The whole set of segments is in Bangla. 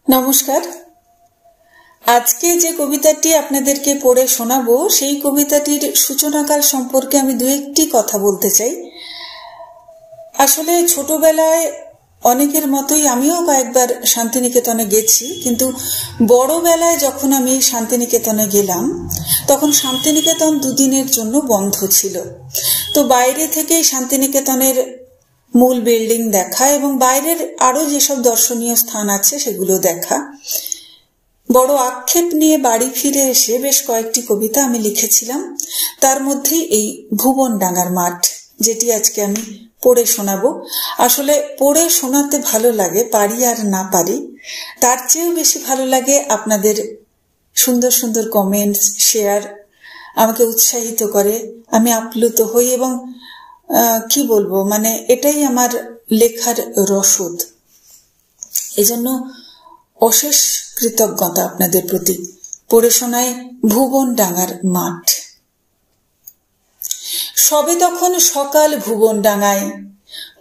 নমস্কার। আজকে যে কবিতাটি আপনাদেরকে পড়ে শোনাবো সেই কবিতাটির সূচনাকাল সম্পর্কে আমি দু একটি কথা বলতে চাই। আসলে ছোটবেলায় অনেকের মতোই আমিও কয়েকবার শান্তিনিকেতনে গেছি, কিন্তু বড়বেলায় যখন আমি শান্তিনিকেতনে গেলাম তখন শান্তিনিকেতন দুদিনের জন্য বন্ধ ছিল। তো বাইরে থেকেই শান্তিনিকেতনের মূল বিল্ডিং দেখা এবং বাইরের আরো যেসব দর্শনীয় স্থান আছে সেগুলো দেখা। বড় আক্ষেপ নিয়ে বাড়ি ফিরে এসে বেশ কয়েকটি কবিতা আমি লিখেছিলাম, তার মধ্যেই এই ভুবনডাঙ্গার মাঠ, যেটি আজকে আমি পড়ে শোনাবো। আসলে পড়ে শোনাতে ভালো লাগে, পারি আর না পারি, তার চেয়েও বেশি ভালো লাগে আপনাদের সুন্দর সুন্দর কমেন্টস, শেয়ার আমাকে উৎসাহিত করে, আমি আপ্লুত হই এবং কি বলবো, এটাই আমার লেখার রসদ। এজন্য অশেষ কৃতজ্ঞতা আপনাদের প্রতি। পড়ে শোনায় ভুবনডাঙ্গার মাঠ। সবে তখন সকাল ভুবনডাঙ্গায়,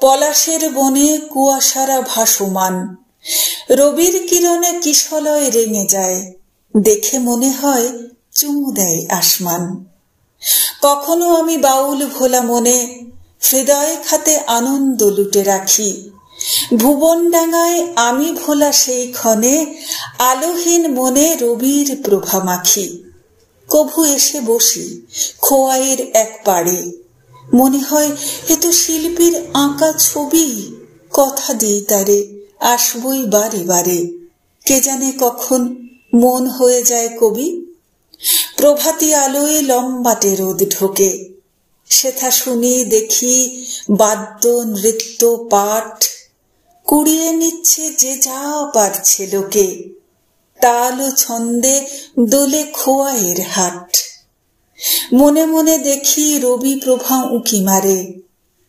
পলাশের বনে কুয়াশারা ভাসমান, রবির কিরণে কিশলয় রেঙে যায়, দেখে মনে হয় চুমু দেয় আসমান। কখনো আমি বাউল ভোলা মনে হৃদয় খাতে আনন্দ লুটে রাখি, ভুবনডাঙ্গায় আমি ভোলা সেই ক্ষণে আলোহীন মনে রবির প্রভা মাখি। কভু এসে বসি খোয়াইয়ের এক পাড়ে, মনে হয় এ তো শিল্পীর আঁকা ছবি, কথা দিই তারে আসবই বারে বারে, কে জানে কখন মন হয়ে যায় কবি। প্রভাতী আলোয় লম্বাটে রোদ ঢোকে, সেথা শুনি দেখি বাদ্য নৃত্য পাঠ, কুড়িয়ে নিচ্ছে যে যা পারছে লোকে, তাল ও ছন্দে দোলে খোয়াইয়ের হাট। মনে মনে দেখি রবি প্রভা উঁকি মারে,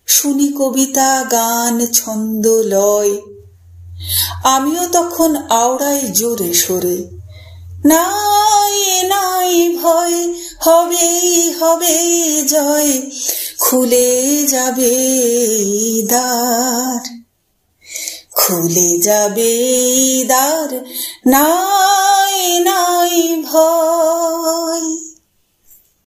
শুনি কবিতা গান ছন্দ লয়, আমিও তখন আওড়াই জোরে সরে, নাই নাই ভয়, হবেই হবে জয়, খুলে যাবে দ্বার, খুলে যাবে দ্বার, নাই নাই ভয়।